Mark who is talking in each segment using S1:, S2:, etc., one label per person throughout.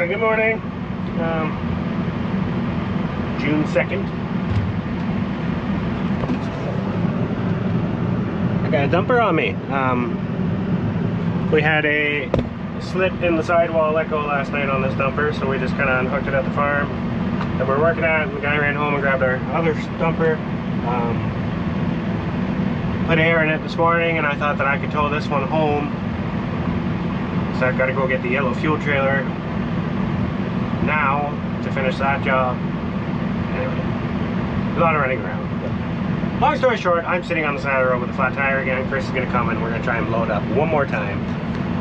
S1: Good morning. June 2nd. I got a dumper on me. We had a slit in the sidewall let go last night on this dumper, so we just kind of unhooked it at the farm that we're working at, and the guy ran home and grabbed our other dumper. Put air in it this morning, and I thought that I could tow this one home. So I've got to go get the yellow fuel trailer now to finish that job. Anyway, a lot of running around. Long story short, I'm sitting on the side of the road with a flat tire again. Chris is going to come and we're going to try and blow it up one more time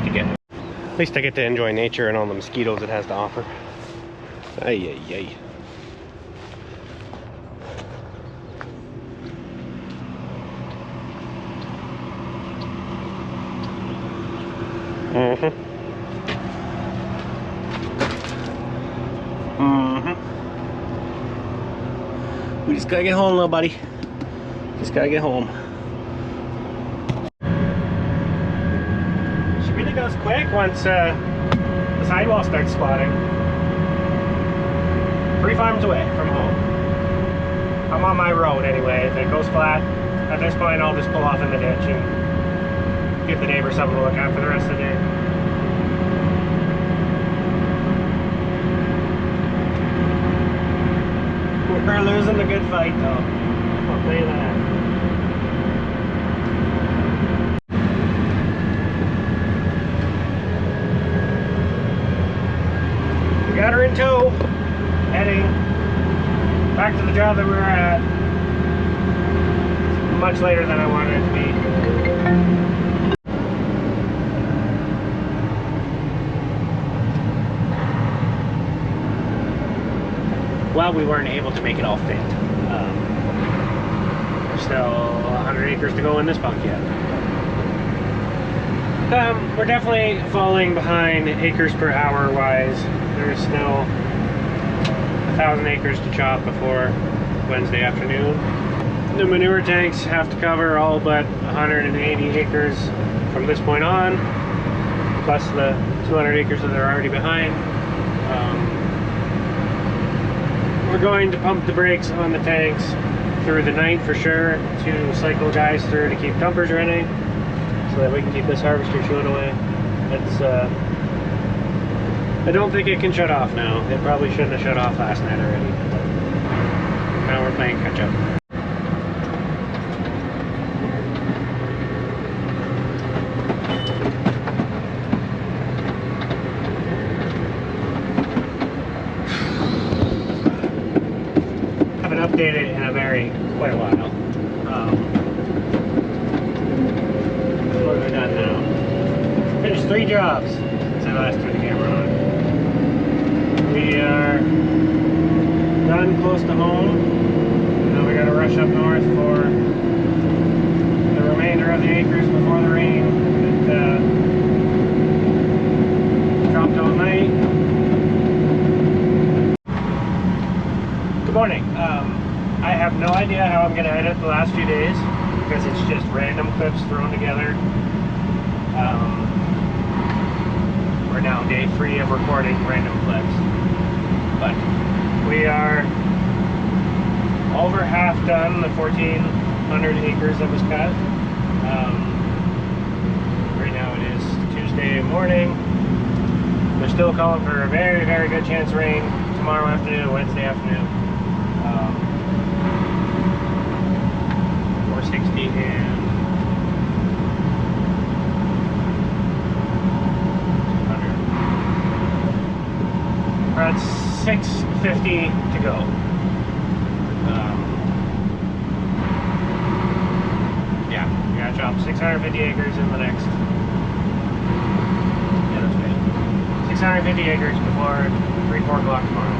S1: to get it. At least I get to enjoy nature and all the mosquitoes it has to offer. Ay, ay, ay. We just gotta get home, little buddy. Just gotta get home. She really goes quick once the sidewall starts squatting. 3 farms away from home. I'm on my road anyway. If it goes flat, at this point I'll just pull off in the ditch and give the neighbor something to look at for the rest of the day. We're losing a good fight though, I'll tell you that. We got her in tow, heading back to the job that we were at. It's much later than I wanted it to be. Well, we weren't able to make it all fit. There's still 100 acres to go in this bunk yet. We're definitely falling behind acres per hour wise. There's still 1,000 acres to chop before Wednesday afternoon. The manure tanks have to cover all but 180 acres from this point on, plus the 200 acres that are already behind. We're going to pump the brakes on the tanks through the night for sure to cycle guys through to keep dumpers running so that we can keep this harvester chewing away. It's I don't think it can shut off now. It probably shouldn't have shut off last night already. Now we're playing catch up. Updated in quite a while. What have we done now? Finished 3 jobs since I last turned the camera on. We are done close to home. Now we gotta rush up north for the remainder of the acres before the rain. It dropped all night. Good morning. I have no idea how I'm going to edit the last few days because it's just random clips thrown together. We're now day 3 of recording random clips, but we are over half done the 1,400 acres that was cut. Right now it is Tuesday morning. They're still calling for a very, very good chance of rain tomorrow afternoon, Wednesday afternoon. 460 and 200. We're at 650 to go. Yeah, we gotta chop 650 acres in the next. Yeah, that's right. 650 acres before 3-4 o'clock tomorrow.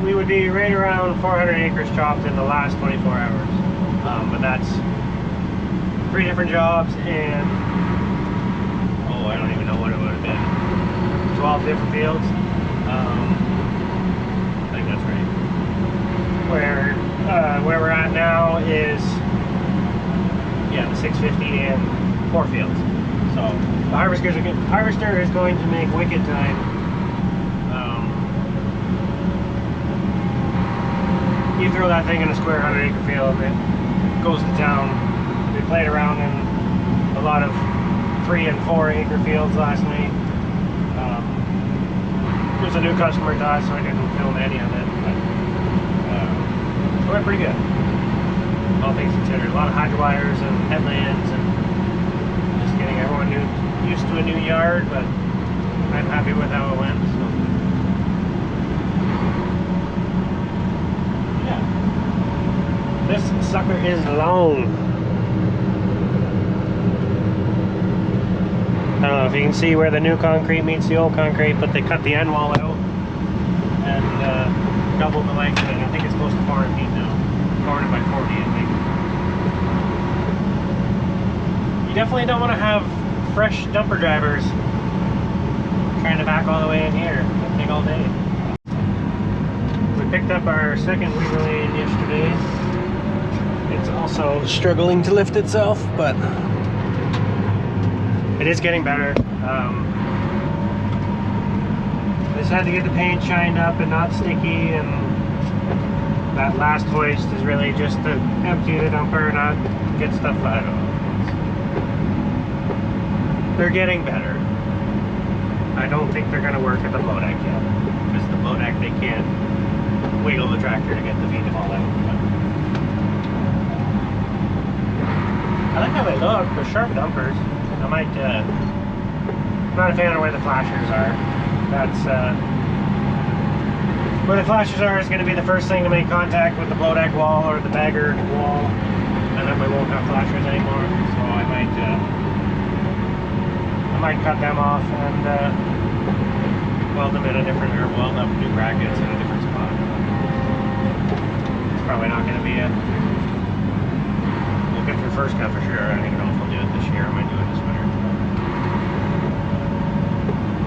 S1: We would be right around 400 acres chopped in the last 24 hours. But that's 3 different jobs and, I don't even know what it would have been, 12 different fields. I think that's right. Where we're at now is, yeah, the 650 and 4 fields. So the harvester is going to make wicked time. you throw that thing in a square 100-acre field and it goes to town. We played around in a lot of 3 and 4 acre fields last night. It was a new customer to us, so I didn't film any of it, but it went pretty good. All things considered. A lot of hydro wires and headlands and just getting everyone used to a new yard, but I'm happy with how it went. So. Yeah. This sucker is long. I don't know if you can see where the new concrete meets the old concrete, but they cut the end wall out and doubled the length of it. I think it's close to 400 feet now. 400 by 40, I think. You definitely don't want to have fresh dumper drivers trying to back all the way in here. It'll take all day. We picked up our second wheeler lane yesterday. It's also struggling to lift itself, but it is getting better. I just had to get the paint shined up and not sticky, and that last hoist is really just to empty the dumper, not get stuff out of it. They're getting better. I don't think they're going to work at the low deck yet, because the low deck they can't wiggle the tractor to get the feet to fall out. But I like how they look. They're sharp dumpers. I might, I'm not a fan of where the flashers are. That's, where the flashers are is going to be the first thing to make contact with the blow deck wall or the bagger wall, and then we won't have flashers anymore, so I might cut them off and weld them in a different, or weld up new brackets in a different spot. It's probably not going to be it. We'll get through first cut for sure. I don't even know if we'll do it this year. I might do it this winter.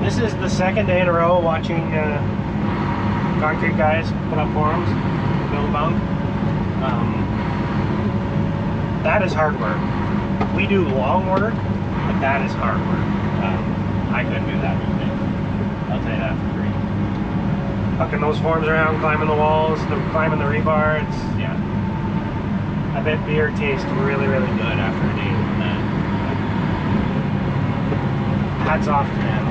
S1: This is the second day in a row watching concrete guys put up forms, build a bunk. That is hard work. We do long work, but that is hard work. I couldn't do that movement. I'll tell you that for free. Hucking those forms around, climbing the walls, climbing the rebar, it's, yeah. I bet beer tastes really, really good after a day doing that. Hats off to them.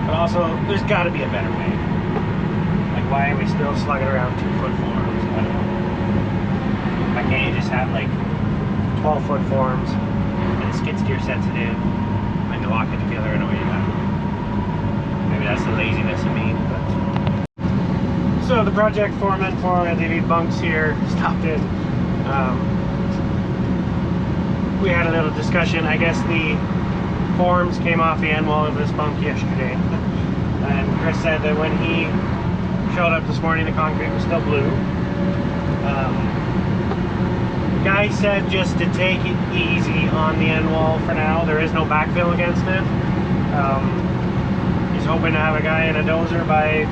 S1: But also, there's got to be a better way. Like, why are we still slugging around 2-foot forms? I don't know. Why can't you just have, like, 12-foot forms, and a skid steer sets it in, and you lock it together and away you go. Maybe that's the laziness of me, but... So the project foreman for the bunks here stopped in. We had a little discussion. I guess the forms came off the end wall of this bunk yesterday, and Chris said that when he showed up this morning, the concrete was still blue. The guy said just to take it easy on the end wall for now. There is no backfill against it. He's hoping to have a guy in a dozer by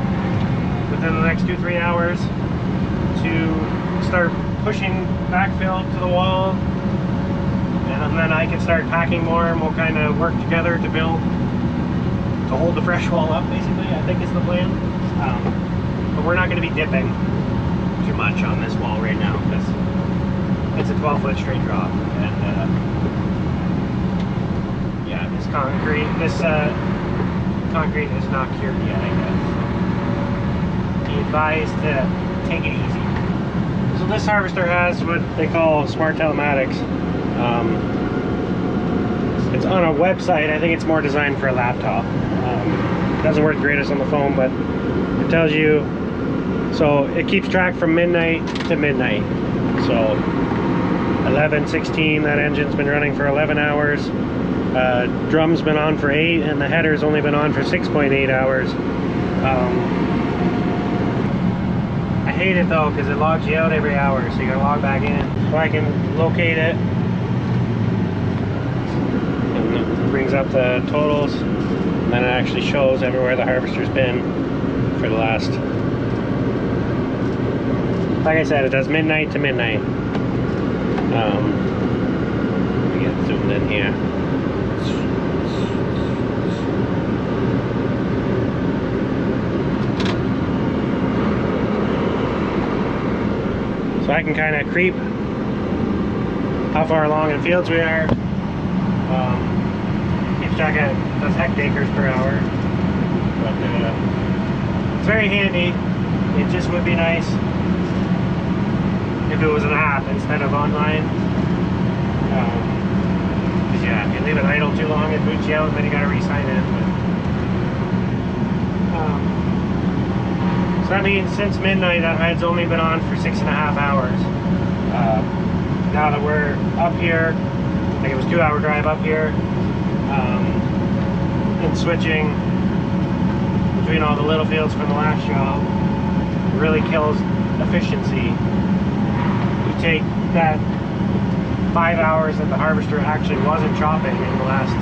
S1: within the next 2-3 hours to start pushing backfill to the wall, and then I can start packing more, and we'll kind of work together to build, to hold the fresh wall up, basically, I think is the plan. But we're not going to be dipping too much on this wall right now, because it's a 12-foot straight drop, and yeah, this concrete is not cured yet, I guess. He advised to take it easy. So this harvester has what they call smart telematics. It's on a website. I think it's more designed for a laptop. It doesn't work greatest on the phone, but it tells you, so it keeps track from midnight to midnight. So 11:16, that engine's been running for 11 hours. Drum's been on for 8, and the header's only been on for 6.8 hours. I hate it though, because it logs you out every hour, so you gotta log back in. So I can locate it, and it brings up the totals, and then it actually shows everywhere the harvester's been for the last, like I said, it does midnight to midnight. Let me get zoomed in here. I can kind of creep how far along in fields we are. Each truck does hectares per hour, but it's very handy. It just would be nice if it was an app instead of online. Because yeah, if you leave it idle too long, it boots you out, and then you got to re-sign in. So that means since midnight, that ride's only been on for 6.5 hours. Now that we're up here, like it was a 2-hour drive up here, and switching between all the little fields from the last job really kills efficiency. You take that 5 hours that the harvester actually wasn't chopping in the last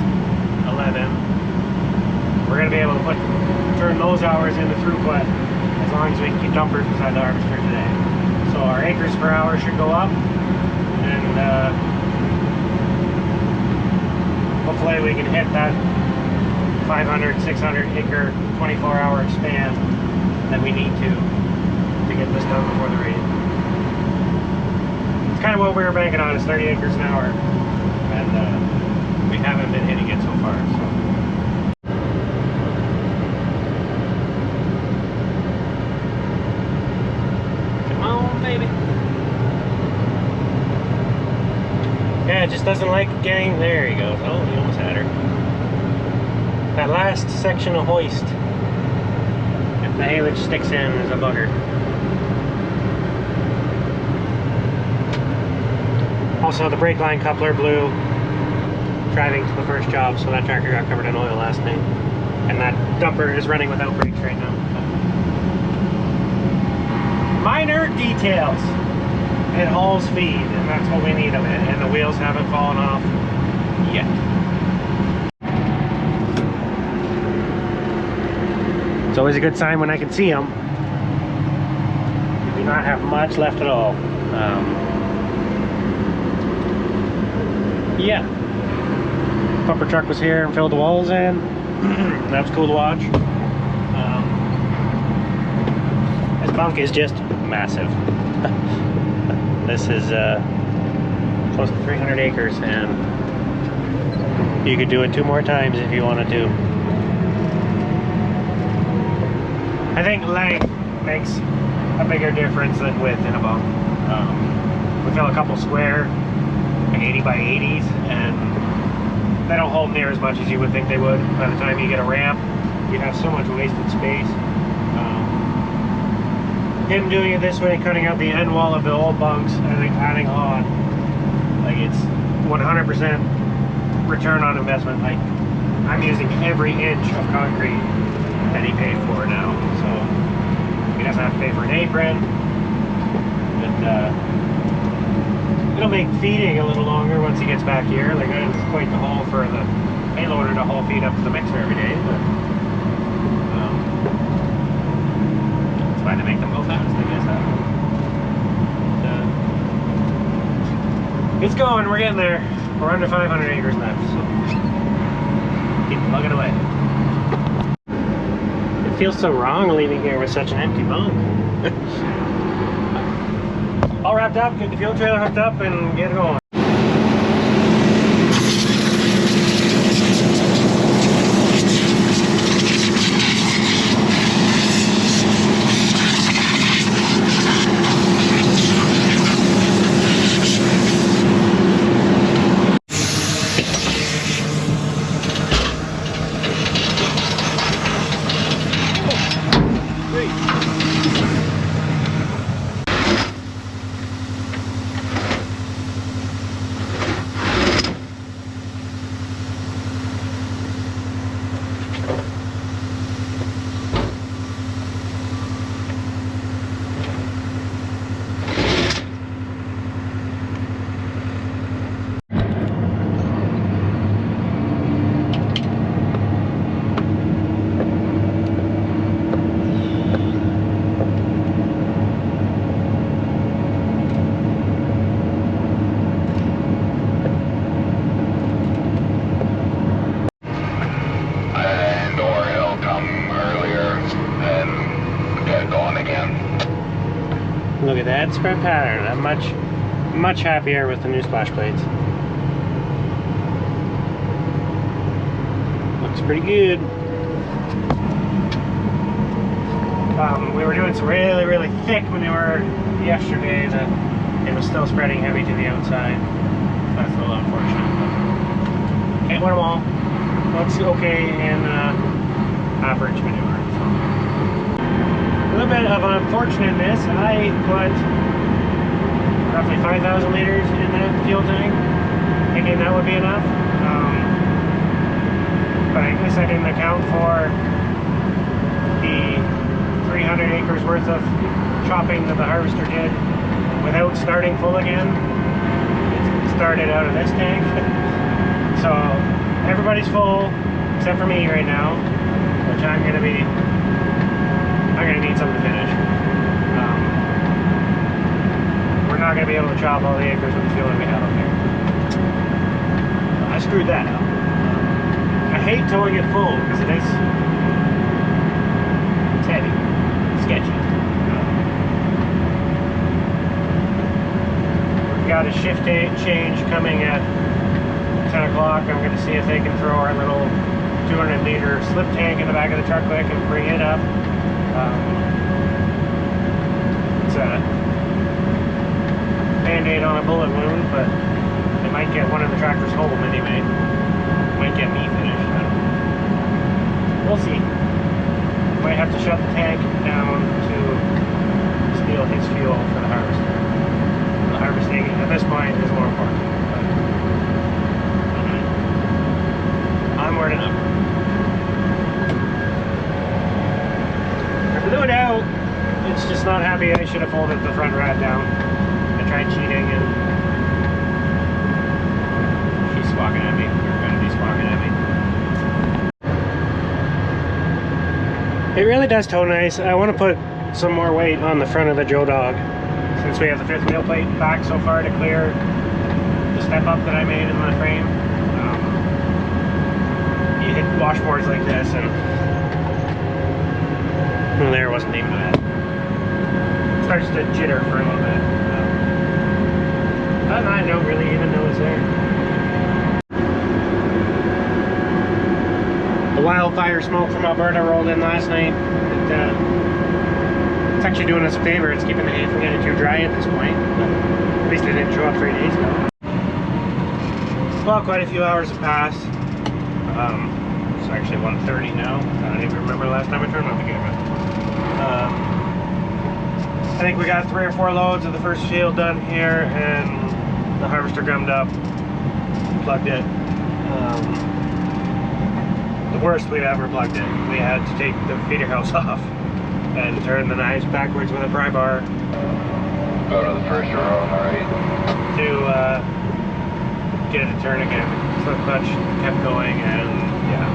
S1: 11, we're going to be able to turn those hours into throughput as long as we can keep dumpers beside the harvester today. So our acres per hour should go up, and hopefully we can hit that 500, 600 acre 24-hour span that we need to get this done before the rain. It's kind of what we were banking on, is 30 acres an hour, and we haven't been hitting it so far. So. Come on, baby. Yeah, it just doesn't like getting, there he goes. Oh, he almost had her. That last section of hoist, if the haylage sticks in, is a bugger. Also, the brake line coupler blew driving to the first job, so that tractor got covered in oil last night. And that dumper is running without brakes right now. Minor details. It hauls feed, and that's what we need of it. And the wheels haven't fallen off yet. It's always a good sign when I can see them. We do not have much left at all. Yeah. Pumper truck was here and filled the walls in. That was cool to watch. This bunk is just massive. This is close to 300 acres, and you could do it 2 more times if you wanted to. I think length makes a bigger difference than width in a bunk. We fill a couple square 80 by 80s, and they don't hold near as much as you would think they would. By the time you get a ramp, you have so much wasted space. Him doing it this way, cutting out the end wall of the old bunks and then adding on, like, it's 100% return on investment. Like, I'm using every inch of concrete that he paid for now, so he doesn't have to pay for an apron. And it'll make feeding a little longer once he gets back here. Like, it's quite the haul for the payloader to haul feed up to the mixer every day, but that's why they make them go fast, I guess. It's going, we're getting there. We're under 500 acres left, so keep plugging away. It feels so wrong leaving here with such an empty bunk. All wrapped up, get the fuel trailer hooked up, and get going. widespread pattern. I'm much happier with the new splash plates. Looks pretty good. We were doing some really thick manure yesterday that it was still spreading heavy to the outside. That's a little unfortunate. But can't win them all. Looks okay in average manure. So. A little bit of unfortunateness. I put roughly 5,000 liters in that fuel tank, thinking that would be enough. But I guess I didn't account for the 300 acres worth of chopping that the harvester did without starting full again. It started out of this tank. So everybody's full except for me right now, which I'm gonna need something to finish. We're not gonna be able to chop all the acres with the fuel that we have up here. I screwed that up. I hate towing it full because it's heavy. Sketchy. We've got a shift change coming at 10 o'clock. I'm going to see if they can throw our little 200 liter slip tank in the back of the truck quick and bring it up. It's a band-aid on a bullet wound, but it might get one of the tractors home anyway. It might get me finished. We'll see. Might have to shut the tank down to steal his fuel for the harvester. The harvesting at this point is more important. But onward and upward. I blew it out. It's just not happy. I should have folded the front rad down. I tried cheating and she's squawking at me. You're going to be squawking at me. It really does tow nice. I want to put some more weight on the front of the Joe Dog since we have the 5th wheel plate back so far to clear the step up that I made in my frame. You hit washboards like this and well, there wasn't even that. It starts to jitter for a little bit. But I don't really even know it's there. The wildfire smoke from Alberta rolled in last night. It's actually doing us a favor. It's keeping the hay from getting too dry at this point. But at least it didn't show up 3 days ago. Well, quite a few hours have passed. It's actually 1:30 now. I don't even remember the last time I turned on the camera. I think we got 3 or 4 loads of the first field done here, and the harvester gummed up, plugged it. The worst we've ever plugged it. We had to take the feeder house off and turn the knives backwards with a pry bar.
S2: Go to the first row on the right.
S1: To get it to turn again. So the clutch kept going and yeah.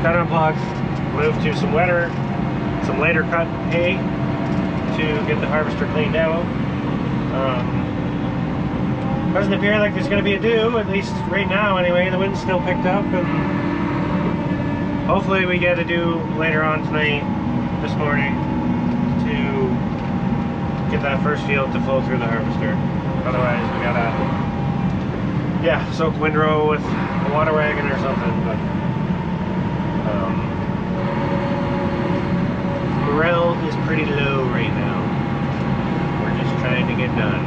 S1: Got unplugged, moved to some later cut hay to get the harvester cleaned out. Doesn't appear like there's going to be a dew, at least right now anyway. The wind's still picked up and hopefully we get a dew later on tonight, this morning, to get that first field to flow through the harvester. Otherwise we gotta, soak windrow with a water wagon or something. But morale is pretty low right now. We're just trying to get done.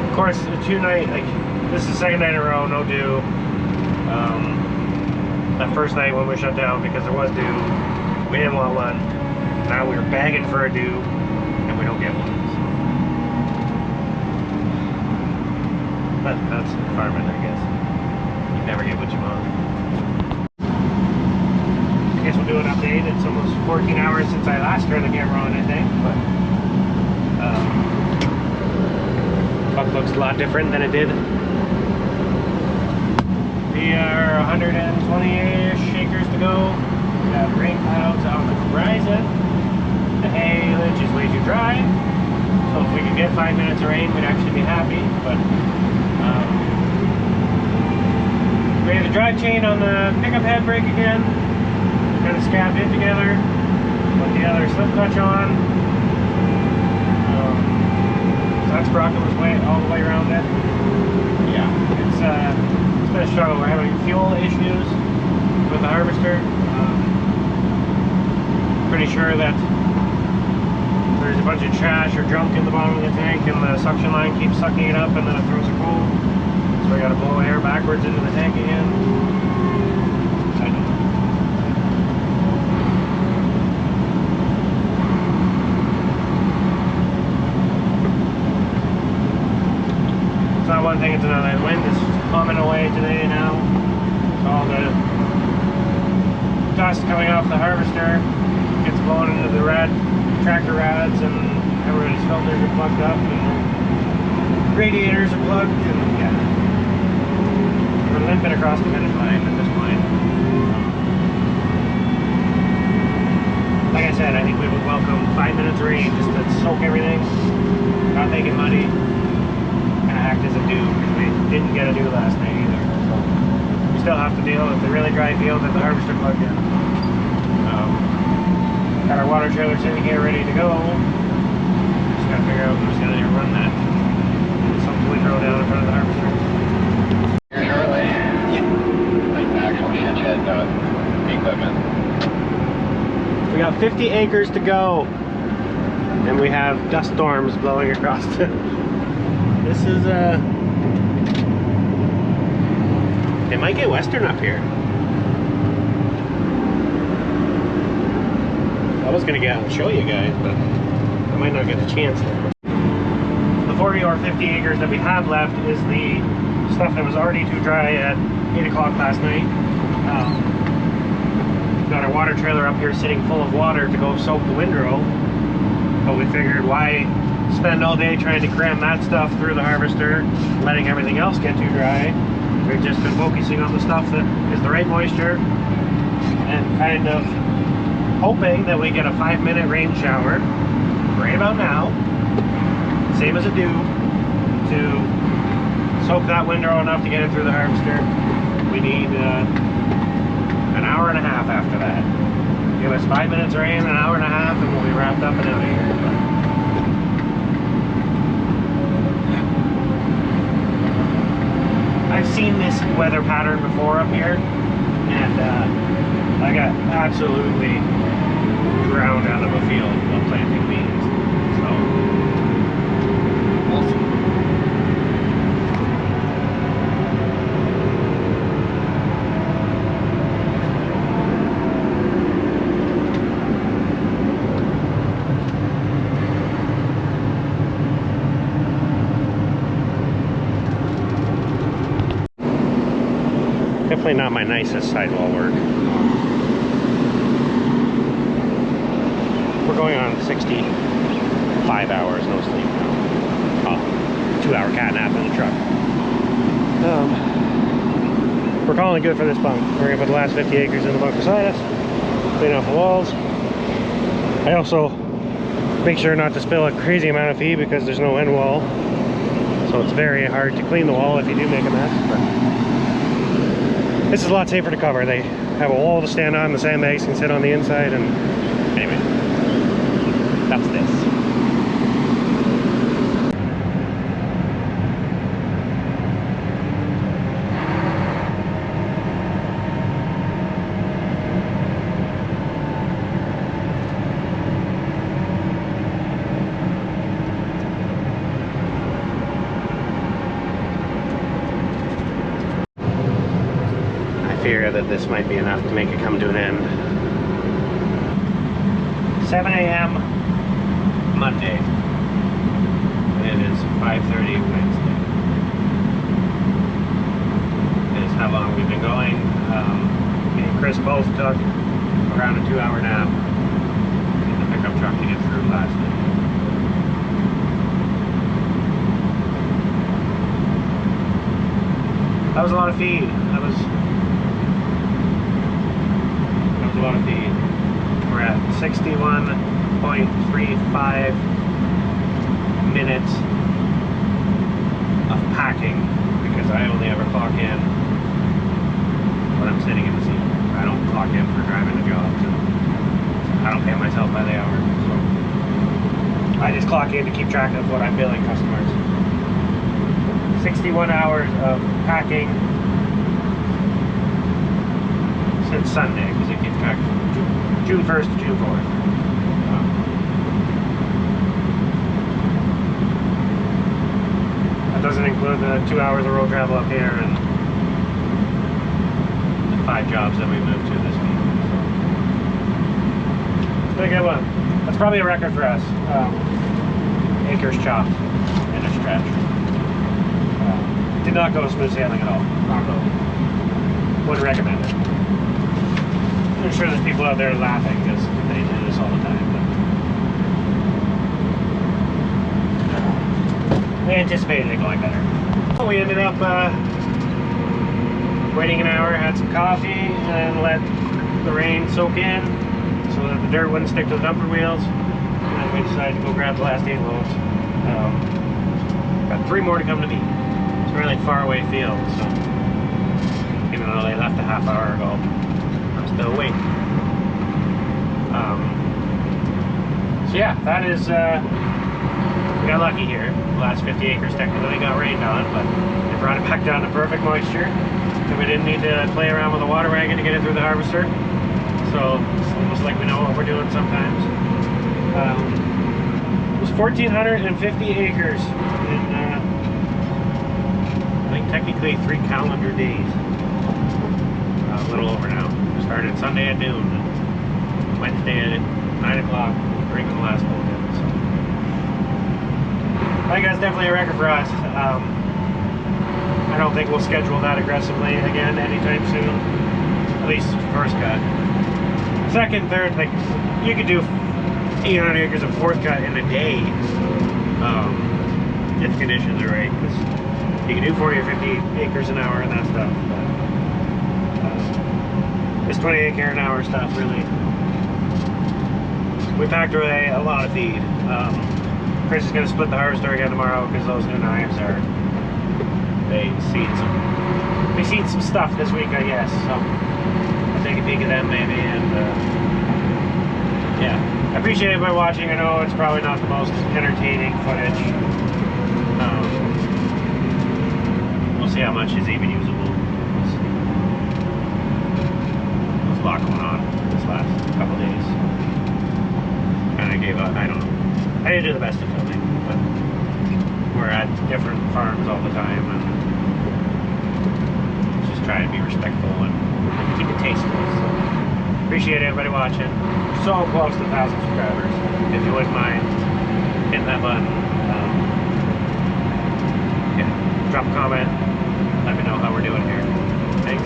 S1: Of course, two-night, this is the second night in a row, no dew. That first night when we shut down because there was dew, we didn't want one. Now we were begging for a dew, and we don't get one. So. But that's farming, I guess. You never get what you want. I guess we'll do an update. It's almost 14 hours since I last turned the camera on, I think. But buck looks a lot different than it did. We are 120-ish acres to go. We have rain clouds on the horizon. The haylage is way too dry. So if we could get 5 minutes of rain, we'd actually be happy. But we had the drive chain on the pickup head brake again. Kind of scabbed it together. Put the other slip clutch on. So that's Brocco's way all the way around it. Yeah, it's been a struggle. We're having fuel issues with the harvester. Pretty sure that there's a bunch of trash or junk in the bottom of the tank, and the suction line keeps sucking it up, and then it throws a cold. So we got to blow air backwards into the tank again. I don't know. It's not one thing, it's another. The wind is humming away today now. So all the dust coming off the harvester gets blown into the tractor rads, and everybody's filters are plugged up, and radiators are plugged, and yeah. We're limping across the finish line at this point. Like I said, I think we would welcome 5 minutes of rain just to soak everything, not make it muddy, and act as a dew, because we didn't get a dew last night either. So we still have to deal with the really dry field that the harvester plugged in. Got our water trailer sitting here ready to go. Just gotta figure out who's gonna run that. Some windrow down in front of the harvester.
S2: Here shortly. Yeah. Like the actual shit shed equipment.
S1: We got 50 acres to go, and we have dust storms blowing across it. This is it might get western up here. I was gonna get out and show you guys, but I might not get the chance there. The 40 or 50 acres that we have left is the stuff that was already too dry at 8 o'clock last night. We've got our water trailer up here sitting full of water to go soak the windrow, but we figured why spend all day trying to cram that stuff through the harvester, letting everything else get too dry. We've just been focusing on the stuff that is the right moisture, and kind of hoping that we get a 5-minute rain shower right about now, same as a dew, to soak that windrow enough to get it through the harvester. We need an hour and a half after that. Give us 5 minutes of rain, an hour and a half, and we'll be wrapped up and out of here. I've seen this weather pattern before up here, and I got absolutely drowned out of a field while planting beans. So, we'll see. Definitely not my nicest sidewall work. We're going on 65 hours, no sleep now. Oh, 2-hour cat nap in the truck. We're calling it good for this bunk. We're gonna put the last 50 acres in the bunk beside us, clean off the walls. I also make sure not to spill a crazy amount of feed because there's no end wall. So it's very hard to clean the wall if you do make a mess. But this is a lot safer to cover. They have a wall to stand on, the sandbags can sit on the inside, and anyway, that's this. Fear that this might be enough to make it come to an end. 7 a.m. Monday. It is 5:30 Wednesday. This is how long we've been going. Me and Chris both took around a 2-hour nap in the pickup truck to get through last night. That was a lot of feed. That was a lot of feed. We're at 61.35 minutes of packing because I only ever clock in when I'm sitting in the seat. I don't clock in for driving to jobs. And I don't pay myself by the hour, so I just clock in to keep track of what I'm billing customers. 61 hours of packing since Sunday, because it keeps track from June 1st to June 4th. That doesn't include the 2 hours of road travel up here and the 5 jobs that we moved to this week. It's been a good one. That's probably a record for us. Acres chopped in a stretch. Did not go smooth sailing at all. Not at all. Wouldn't recommend it. I'm sure there's people out there laughing because they do this all the time. But I anticipated it going better. Well, we ended up waiting an hour, had some coffee, and let the rain soak in so that the dirt wouldn't stick to the dumper wheels. And then we decided to go grab the last 8 loads. Got 3 more to come to me. It's a really far away field, so even though they left a half hour ago, I'm still awake. So yeah, that is, we got lucky here. The last 50 acres technically got rained on, but they brought it back down to perfect moisture. And we didn't need to play around with a water wagon to get it through the harvester. So it's almost like we know what we're doing sometimes. It was 1,450 acres in, I think technically 3 calendar days. A little over now. We started Sunday at noon, and Wednesday at 9 o'clock, bringing the last load in. So I think that's definitely a record for us. I don't think we'll schedule that aggressively again anytime soon. At least first cut. Second, third, like you could do 800 acres of fourth cut in a day if conditions are right. Because you can do 40 or 50 acres an hour and that stuff. But, this 28 acre an hour stuff really. We packed away a lot of feed. Chris is going to split the harvester again tomorrow because those new knives are, they seed some stuff this week, I guess. So I'll take a peek at them maybe, and yeah, I appreciate everybody watching. I know it's probably not the most entertaining footage. We'll see how much is even usable. There's a lot going on this last couple days. Kind of gave up. I don't know. I didn't do the best of filming, but we're at different farms all the time, and just try to be respectful and keep it tasteful. So appreciate everybody watching. So close to 1,000 subscribers. If you wouldn't mind hitting that button, yeah, drop a comment. Let me know how we're doing here. Thanks.